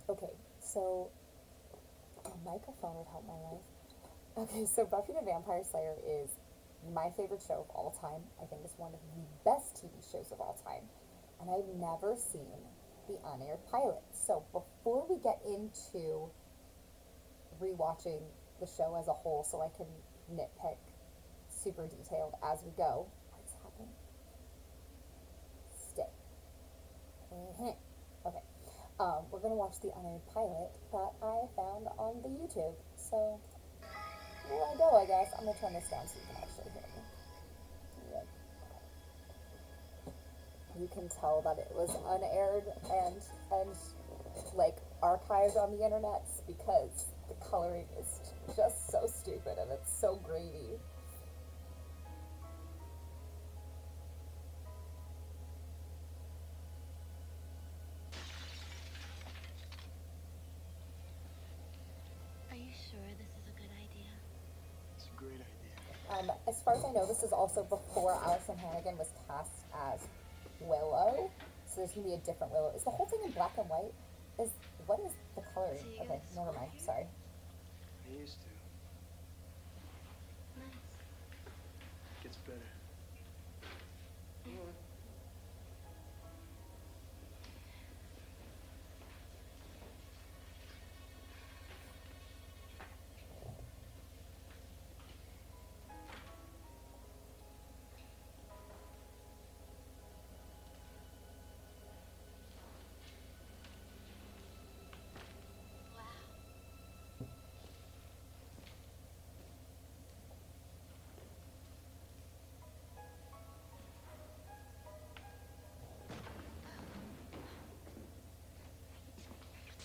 Okay, so a microphone would help my life. Okay, so Buffy the Vampire Slayer is my favorite show of all time. I think it's one of the best TV shows of all time. And I've never seen the unaired pilot. So before we get into rewatching the show as a whole so I can nitpick super detailed as we go, what is happening? Stay. Okay. We're gonna watch the unaired pilot that I found on the YouTube. So here I go, I guess. I'm gonna turn this down so you can actually hear me. Yep. You can tell that it was unaired and like archived on the internet because the coloring is just so stupid and it's so grainy. Are you sure this is a good idea? It's a great idea. As far as I know, this is also before Allison Hannigan was cast as Willow, so there's gonna be a different Willow. Is the whole thing in black and white? What is the coloring? So you Okay, went to never school mind. here? Sorry. I used to. Nice. Gets better.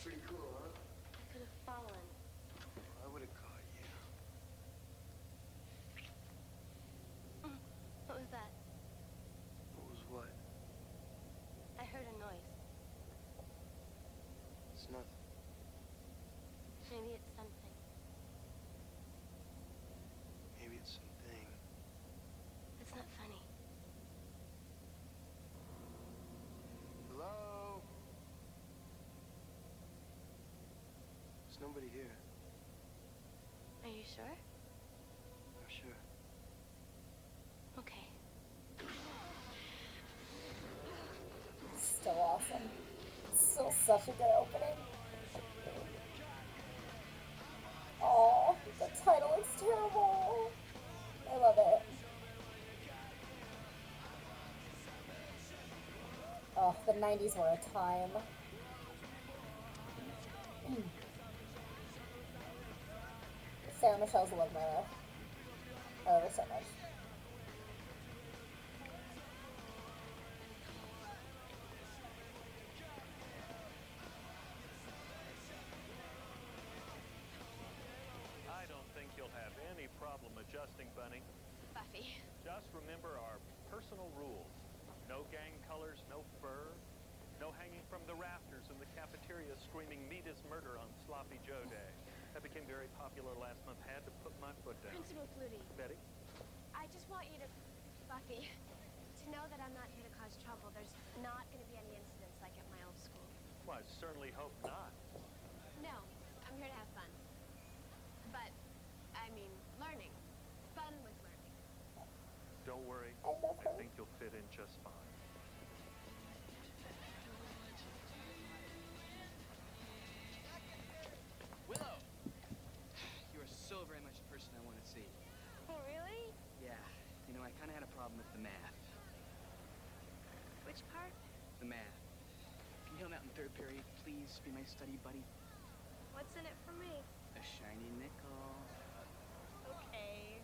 Pretty cool, huh? I could have fallen. I would have caught you. What was that? What was what? I heard a noise. It's nothing. Maybe it's something. Maybe it's something. It's not funny. Hello? There's nobody here. Are you sure? I'm sure. Okay. Still awesome. Still such a good opening. Oh, the title is terrible. I love it. Oh, the 90s were a time. Sarah Michelle's the love of my life. I love her so much. I don't think you'll have any problem adjusting, Bunny. Buffy. Just remember our personal rules. No gang colors, no fur. No hanging from the rafters in the cafeteria screaming meat is murder on Sloppy Joe Day. That became very popular last month. Had to put my foot down. Principal Flutie, Betty? I just want you to, Buffy, to know that I'm not here to cause trouble. There's not going to be any incidents like at my old school. Well, I certainly hope not. No, I'm here to have fun. But, I mean, learning. Fun with learning. Don't worry. I love I her. think you'll fit in just fine. Willow! You are so very much the person I want to see. Oh, really? Yeah, you know, I kind of had a problem with the math. Which part? The math. Can you help me out in third period, please? Be my study buddy. What's in it for me? A shiny nickel. Okay.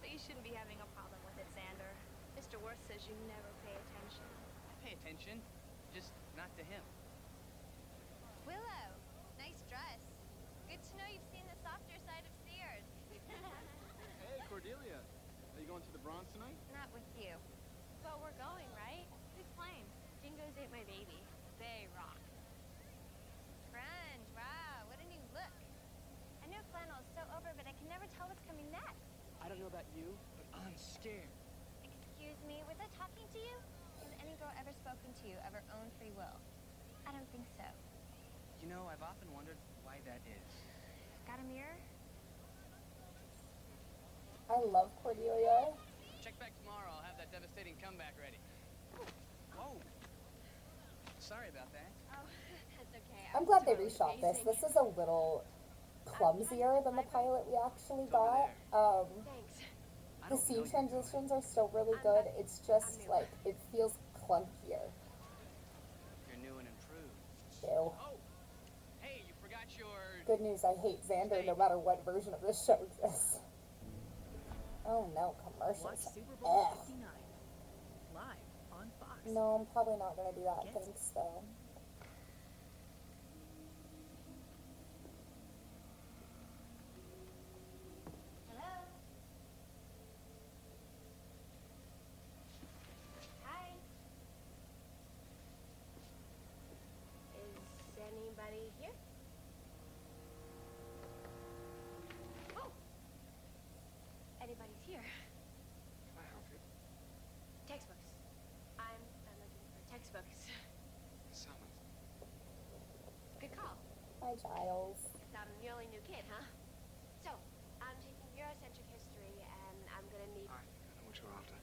But you shouldn't be having a problem with it, Xander. Mr. Worth says you never pay attention. I pay attention, just not to him. Willow, nice dress. Good to know you've seen the softer side of Sears. Hey, Cordelia. Are you going to the Bronx tonight? Not with you. But we're going, right? Who's playing? Dingoes ate my baby. They rock. Grunge, wow, what a new look. I know flannel is so over, but I can never tell what's coming next. I don't know about you, but I'm scared. Excuse me, was I talking to you? Has any girl ever spoken to you of her own free will? that is. Got a mirror? I love Cordelia. Check back tomorrow. I'll have that devastating comeback ready. Whoa. Sorry about that. Oh, that's okay. I'm glad they reshot this. This is a little clumsier than the pilot we actually got. Thanks. I The don't scene know you, transitions are still really good. It's just like, it feels clunkier. You're new and improved. Ew. Oh, hey, you forgot your... Good news, I hate Xander no matter what version of this show exists. Oh no, commercials. Watch Super Bowl Ugh. 59 live on Fox. No, I'm probably not gonna do that. Yes. Thanks, though. Hello? Hi. Is anybody here? Oh! Anybody's here. Can I help you? Textbooks. I'm looking for textbooks. Summons. Good call. Hi, Giles. You're only new kid, huh? So, I'm taking Eurocentric history, and I'm gonna need... I think I know what you're after.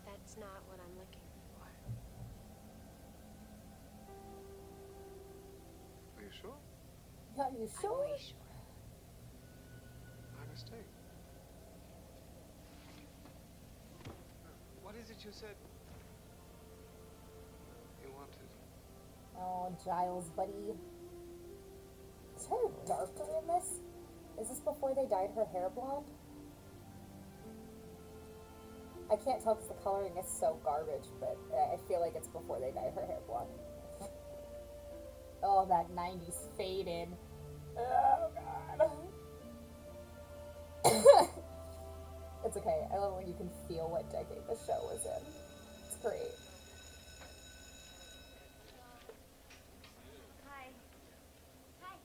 That's not what I'm looking for. Are you sure? Are you I'm sure? way sure. My mistake. What is it you said you wanted? Oh, Giles, buddy. Is her hair darker in this? Is this before they dyed her hair blonde? I can't tell because the coloring is so garbage, but I feel like it's before they dyed her hair blonde. Oh, that 90s faded. Oh, God. It's okay. I love when you can feel what decade the show was in. It's great. Hi. Hi.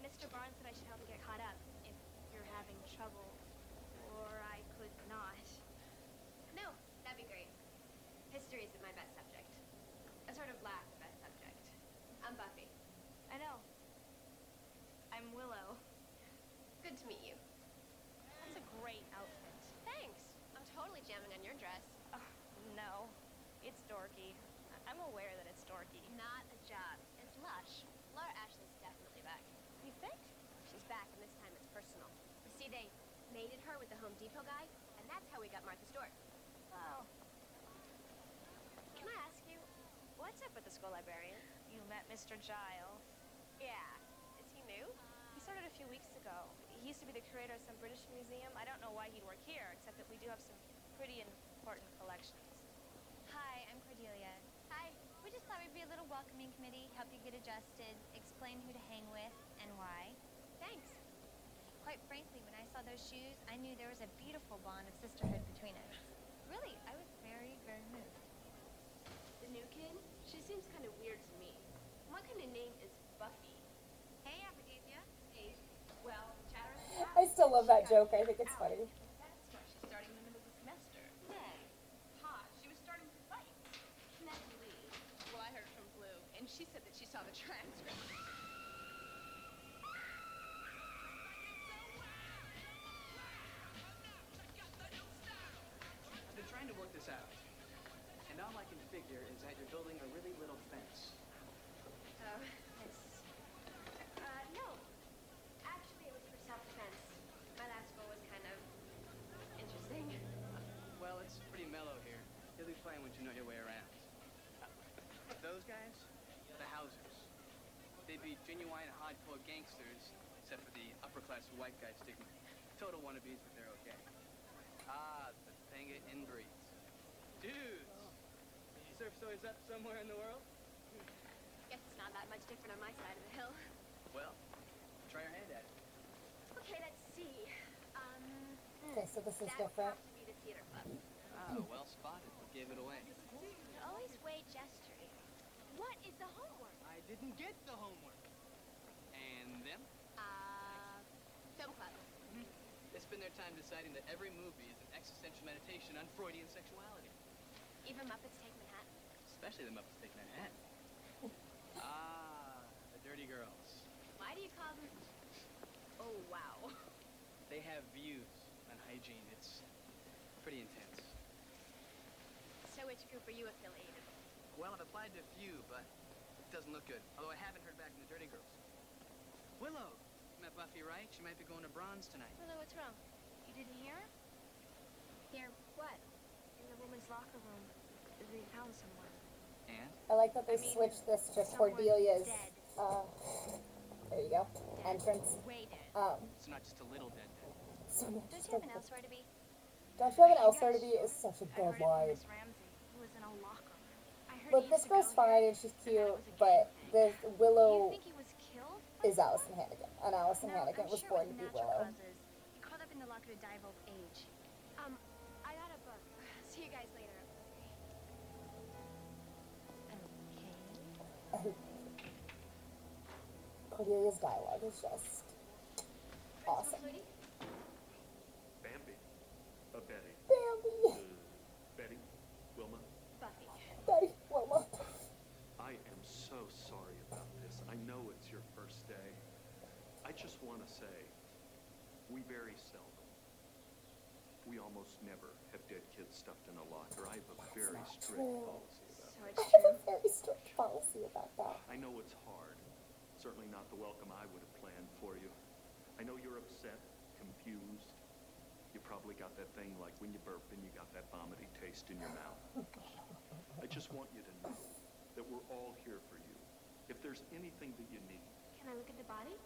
Mr. Barnes said I should help you get caught up if you're having trouble. Or I could not. No, that'd be great. History isn't my best subject. A sort of last best subject. I'm Buffy. I know. I'm Willow. Good to meet you. That's a great outfit. Thanks. I'm totally jamming on your dress. Oh, no. It's dorky. I'm aware that it's dorky. Not a job. It's lush. Laura Ashley's definitely back. You think? She's back, and this time it's personal. You see, they mated her with the Home Depot guy, and that's how we got Martha Stewart. Oh. Can I ask you, what's up with the school librarian? You met Mr. Giles. Yeah. Is he new? He started a few weeks ago. He used to be the curator of some British museum. I don't know why he'd work here, except that we do have some pretty important collections. Hi, I'm Cordelia. Hi. We just thought we'd be a little welcoming committee, help you get adjusted, explain who to hang with and why. Thanks. Quite frankly, when I saw those shoes, I knew there was a beautiful bond of sisterhood between us. Really, I was very, very moved. The new kid? She seems kind of weird to me. What kind of name is Buffy? Hey, Aphrodisia. Hey. Well, chatter. I still love that joke. I think it's funny. That's why she's starting in the middle of the semester. Hey. Ha, she was starting to fight. Naturally. Well, I heard from Blue, and she said that she saw the transcript. I've been trying to work this out. And all I can figure is that you're building a really little fence. Oh, yes. No. Actually, it was for self-defense. My last goal was kind of interesting. Well, it's pretty mellow here. You'll be fine once you know your way around. Those guys? The Housers. They'd be genuine hardcore gangsters, except for the upper-class white guy stigma. Total wannabes, but they're okay. Ah, the Topanga inbreeds. Dudes! Surf stories up somewhere in the world? Guess it's not that much different on my side of the hill. Well, try your hand at it. Okay, let's see. Okay, so this is That would different. have to be the theater club. Ah, well spotted. What gave it away? You're always way gesturing. What is the homework? I didn't get the homework. And them? Film club. This spend their time deciding that every movie is an existential meditation on Freudian sexuality. Even Muppets Take Manhattan. Especially the Muppets Take Manhattan. Ah, the dirty girls. Why do you call them? Oh wow. They have views on hygiene. It's pretty intense. So which group are you affiliated with? Well, I've applied to a few, but it doesn't look good. Although I haven't heard back from the dirty girls. Willow! You met Buffy, right? She might be going to Bronze tonight. Hello, what's wrong? You didn't hear? Hear what? In the woman's locker room. Is being found somewhere. And? I like that they switched this to someone's Cordelia's, dead. there you go, entrance. Way dead. It's not just a little dead. So much Don't you so have an good. elsewhere to be? Don't you have an elsewhere to be is such a I good heard it from line. Miss Ramsey, who was in a locker room. I heard Look, he this used to girl's go here, fine and she's but then it cute, was a but gang thing. this Do you Willow think he was killed? is Allison Hannigan, and Allison No, Hannigan I'm was sure born it to be was natural Willow. causes. He crawled up in the locker to die of old age. I got a book. See you guys later. Okay. Cordelia's dialogue is just awesome. Sweetie? Bambi. Betty. Bambi, Betty. Wilma. Buffy. Betty, Wilma. I am so sorry about this. I know it's your first day. I just want to say, we very seldom, we almost never have dead kids stuffed in a locker. I have a very strict true. policy about So it. it's I have true. a very strict policy about that. I know it's hard. Certainly not the welcome I would have planned for you. I know you're upset, confused. You probably got that thing like when you burp and you got that vomity taste in your mouth. I just want you to know that we're all here for you. If there's anything that you need, Can I look at the body?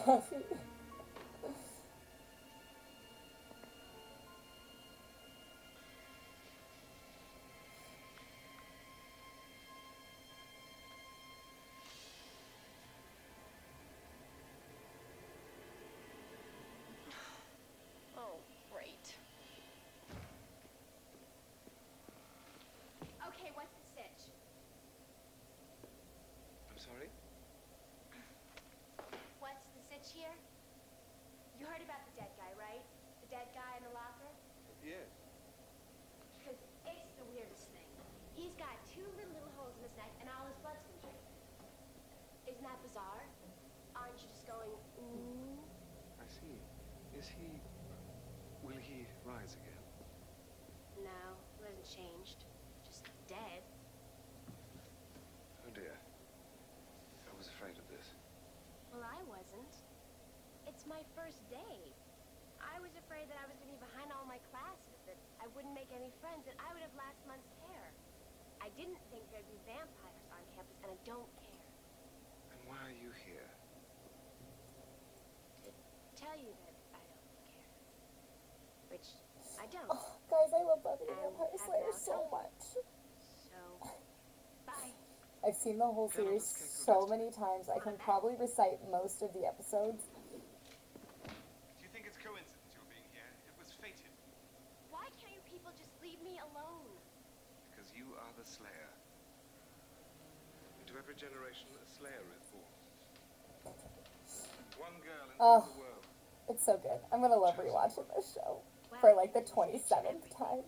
Buffy. Oh, great. Okay, what's the stitch? I'm sorry? What's the stitch here? You heard about the dead guy, right? The dead guy in the locker? Yes. Because it's the weirdest thing. He's got two little holes in his neck and all his blood's been drained. Isn't that bizarre? Aren't you just going, ooh? I see. Is he... Will he rise again? No, he hasn't changed. Just dead. Oh dear. I was afraid of this. Well, I wasn't. It's my first day. I was afraid that I was going to be behind all my classes, that I wouldn't make any friends, that I would have last month's hair. I didn't think there'd be vampires on campus, and I don't care. And why are you here? To tell you that I don't care. Which I don't. Oh, guys, I love Buffy the And Vampire I've Slayer now so told you. much. So, bye. I've seen the whole Cannot series escape the so rest. many times. I can probably recite most of the episodes. Do you think it's coincidence you're being here? It was fated. Why can't you people just leave me alone? Because you are the Slayer. Into every generation, a Slayer is born. One girl in all the world. It's so good. I'm gonna love rewatching this show for like the 27th time.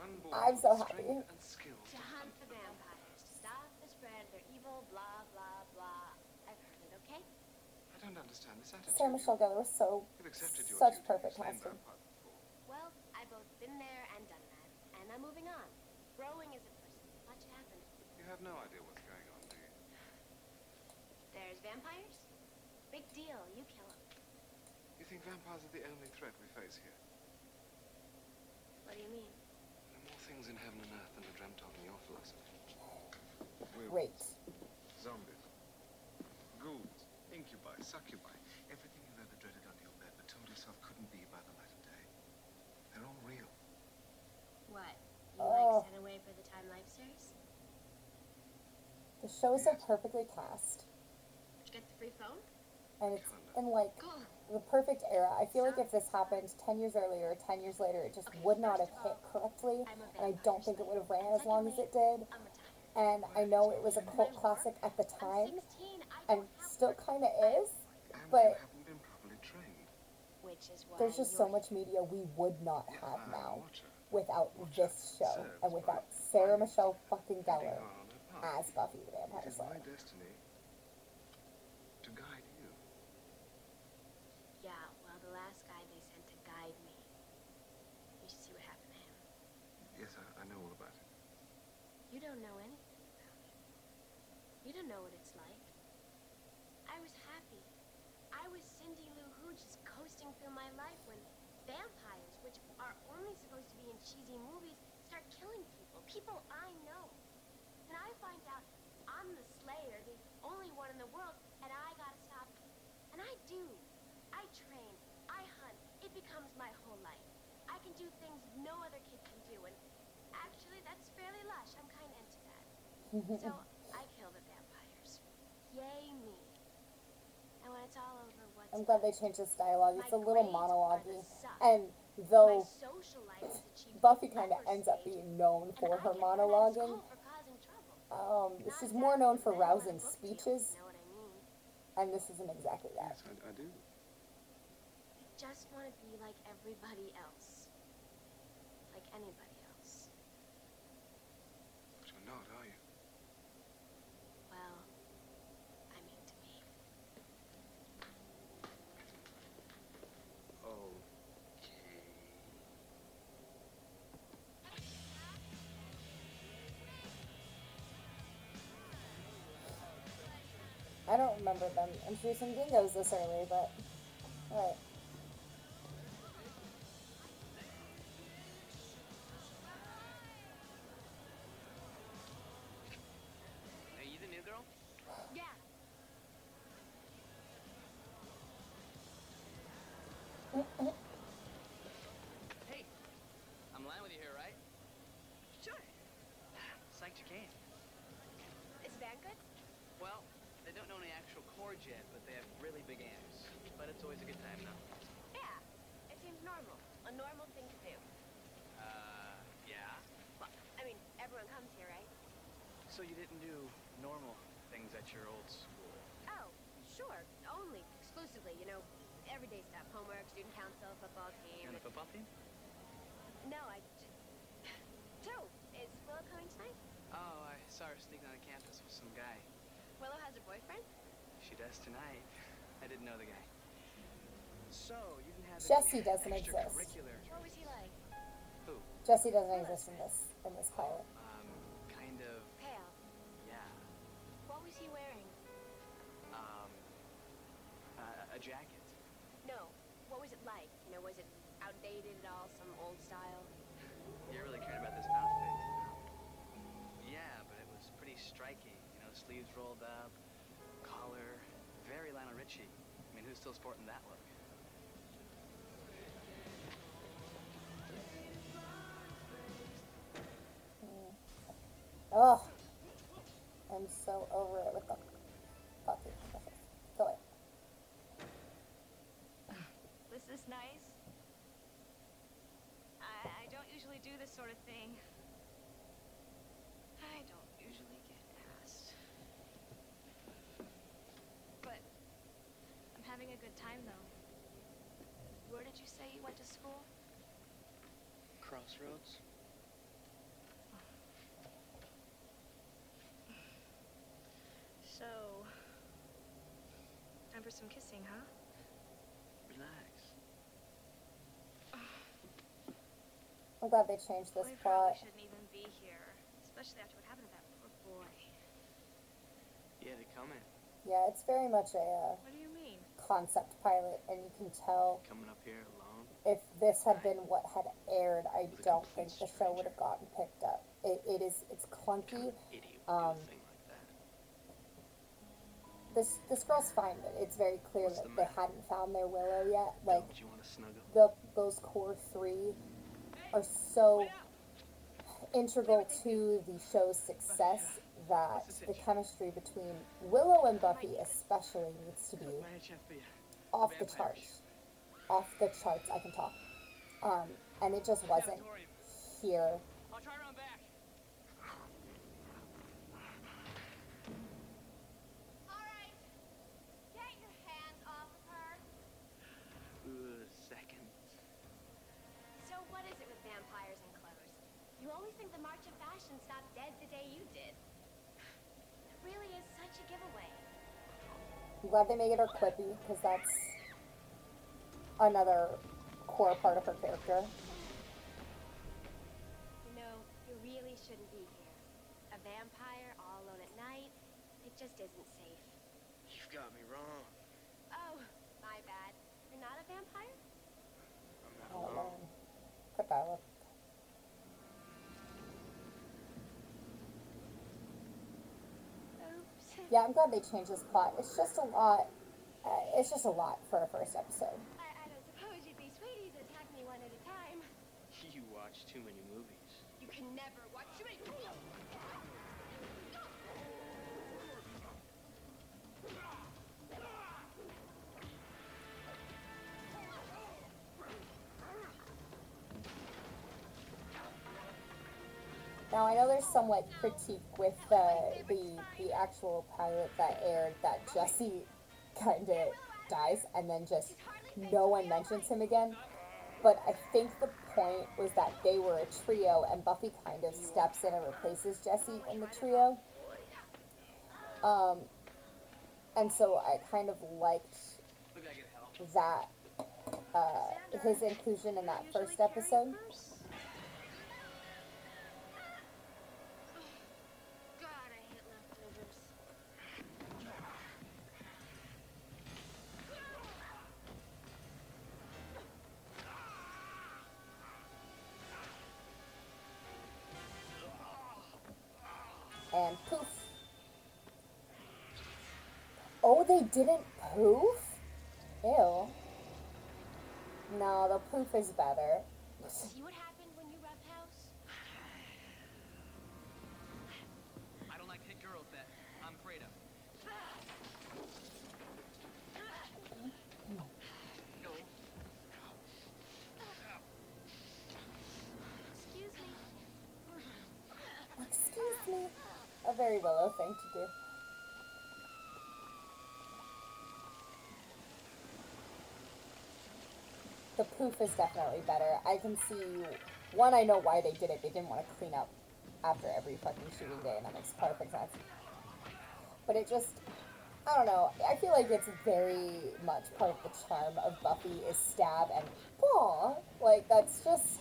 One born I'm so with happy. strength and skill To hunt for vampires, to stop the spread of their evil, blah, blah, blah. I've heard it, okay? I don't understand this attitude. Sarah Michelle Gellar was so You've accepted your such duty. perfect You've slain casting. vampires before. Well, I've both been there and done that. And I'm moving on. Growing as a person. Much happened. You have no idea what's going on, do you? There's vampires? Big deal. You kill them. You think vampires are the only threat we face here? What do you mean? There are more things in heaven and earth than are dreamt of in your philosophy. Great. Zombies. Ghouls. Incubi. Succubi. Everything you've ever dreaded under your bed but told yourself couldn't be by the light of day. They're all real. What? You Oh. like Sent Away for the Time Life series? The show is so perfectly cast, Did you get the free phone? and it's in like the perfect era. I feel like if this happened 10 years earlier or 10 years later, it just would not have hit correctly, and I don't think it would have ran as long as it did. I'm retired. And I know it was a cult classic at the I'm time, 16. I and don't have still work. kind of is, And but you haven't been properly which is why there's just so much media we would not Yeah, have I'm a now watcher. without Watcher this show serves and without by Sarah Michelle fucking leading Gellar on her path. as Buffy the Vampire It is my Slayer. destiny to guide you. Yeah, well, the last guy they sent to guide me. You should see what happened to him. Yes, I know all about it. You don't know anything about it. You don't know what it's like. I was happy. I was Cindy Lou Who just coasting through my life when vampires, which are only supposed to be in cheesy movies, start killing people. People I know. And I find out I'm the Slayer, the only one in the world, and I gotta stop. And I do. I train. I hunt. It becomes my whole life. I can do things no other kid can do, and actually that's fairly lush. I'm kind of into that. So I kill the vampires. Yay me. And when it's all over, what's I'm glad they left? changed this dialogue. It's My a little grades are the monologue-y. suck. And My though social life has achieved Buffy the kind of upper ends up stage, being known and for I her get run out of monologuing, school for causing trouble. she's Not more known exactly for a medal and a rousing book deal, speeches, you know what I mean? and this isn't exactly that. Yes, I do. I just want to be like everybody else. Like anybody else. But you're not, are you? Well, I mean to be. Okay. I don't remember them introducing dingoes this early, but alright. Hey, you the new girl? Yeah. Hey, I'm lying with you here, right? Sure. Psyched you came. Is Van good? Well, they don't know any actual chords yet, but they have really big amps. But it's always a good time, no? Yeah. It seems normal. A normal thing to do. Yeah. Well, I mean, everyone comes here, right? So you didn't do normal things at your old school? Oh, sure. Only. Exclusively, you know, everyday stuff. Homework, student council, football team. And the football team? No, Joe, is Willow coming tonight? Oh, I saw her sneaking on campus with some guy. Willow has a boyfriend? She does tonight. I didn't know the guy. So, you didn't have Jesse any doesn't exist. extracurricular. What was he like? Who? Jesse doesn't exist in this pilot. Kind of, Pale. yeah. What was he wearing? A jacket. No. What was it like? You know, was it outdated at all? Some old style? You're really caring about this outfit. Yeah, but it was pretty striking. You know, sleeves rolled up, collar, very Lionel Richie. I mean, who's still sporting that look? Ugh. I'm so over it with the Buffy. Go away. This is nice. I don't usually do this sort of thing. I don't usually get asked. But I'm having a good time, though. Where did you say you went to school? Crossroads? So, time for some kissing, huh? Relax. I'm glad they changed this We probably plot. shouldn't even be here, especially after what happened to that poor boy. Yeah, they coming. Yeah, it's very much a What do you mean? concept pilot, and you can tell Coming up here alone. if this had been what had aired, I With a don't complete think the show would have gotten picked up. It's clunky. Idiot would do Um, a thing like that. This girl's fine, but it's very clear What's that the they matter? hadn't found their Willow yet. Like Don't you want to snuggle? those core three are so integral to the show's success that the chemistry between Willow and Buffy especially needs to be My HFB. off the Vampires. charts. Off the charts, I can talk. And it just wasn't Sanatorium. here. I'll try around back. All right. Get your hands off of her. Ooh, sexy. always think the March of Fashion stopped dead the day you did. It really is such a giveaway. I'm glad they made her quippy, because that's another core part of her character. You know, you really shouldn't be here. A vampire all alone at night, it just isn't safe. You've got me wrong. Oh, my bad. You're not a vampire? I'm not All alone. alone. Quick dialogue. Oops. Yeah, I'm glad they changed this plot. It's just a lot. It's just a lot for a first episode. I don't suppose you'd be sweeties to attack me one at a time. You watch too many movies. You can never watch too many. Now I know there's somewhat critique with the actual pilot that aired that Jesse kind of dies and then just no one mentions him again. But I think the point was that they were a trio and Buffy kind of steps in and replaces Jesse in the trio. And so I kind of liked Look, I get help. that his inclusion in that first episode. God, I hate leftovers. And poof. Oh, they didn't poof? Ew. No, the poof is better. See what happened when you roughhouse? I don't like hit girls that I'm afraid of. No. Excuse me. Excuse me. A very Willow thing to do. The poof is definitely better. I can see, one, I know why they did it. They didn't want to clean up after every fucking shooting day, and that makes perfect sense. But it just, I don't know. I feel like it's very much part of the charm of Buffy is stab and paw. Like, that's just,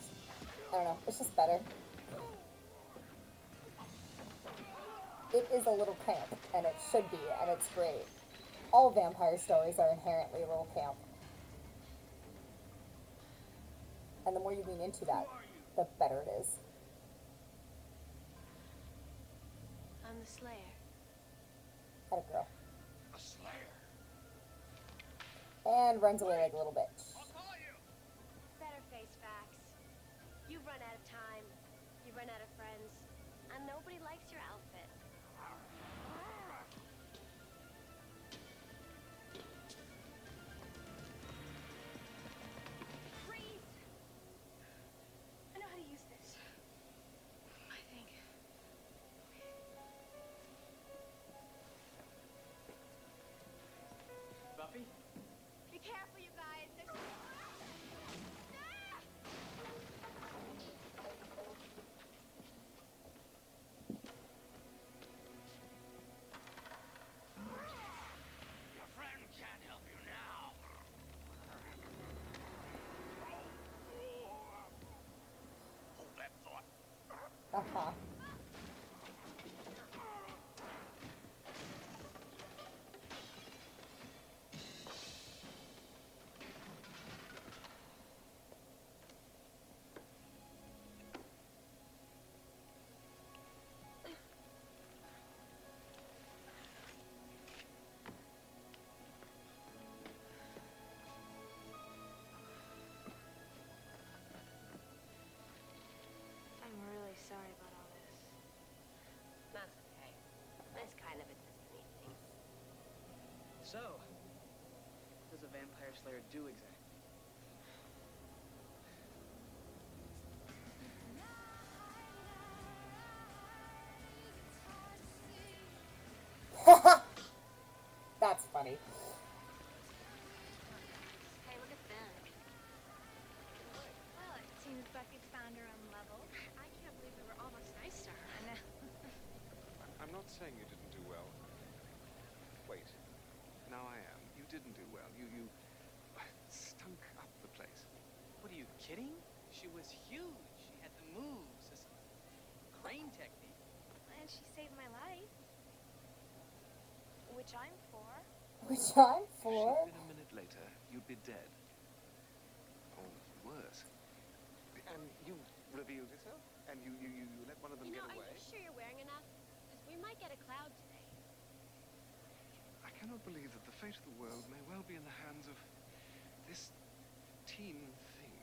I don't know. It's just better. It is a little camp, and it should be, and it's great. All vampire stories are inherently a little camp. And the more you lean into that, the better it is. I'm the Slayer. Had a girl. A slayer. And runs away like a little bitch. Better face facts. You've run out of time. You've run out of friends. And nobody likes your outfit. Freeze! I know how to use this. I think. Buffy? Be careful, you guys. There's... Your friend can't help you now. Hold that thought. Uh-huh. I'm really sorry about all this. That's okay. It's kind of a destiny thing. So, what does a vampire slayer do exactly? That's funny. Hey, look at them. Well, it seems Buffy's found her own level. I can't believe we were I'm not saying you didn't do well. Wait. Now I am. You didn't do well. You stunk up the place. What are you kidding? She was huge. She had the moves, this crane technique. And she saved my life. Which I'm for. Which I'm If for. she'd been a minute later, you'd be dead. Or worse. And you revealed yourself? And you let one of them get Are away? you sure you're wearing enough? Because we might get a cloud today. I cannot believe that the fate of the world may well be in the hands of this teen thing.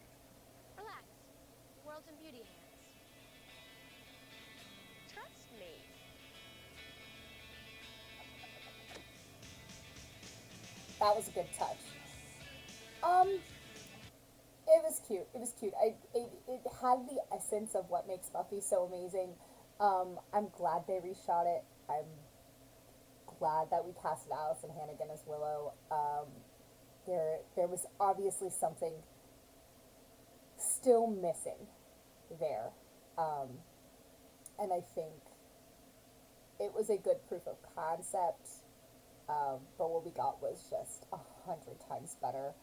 Relax. The world's in beauty hands. Trust me. That was a good touch. It was cute. It was cute. It had the essence of what makes Buffy so amazing. I'm glad they reshot it. I'm glad that we casted Allison Hannigan as Willow. There was obviously something still missing there, and I think it was a good proof of concept. But what we got was just 100 times better.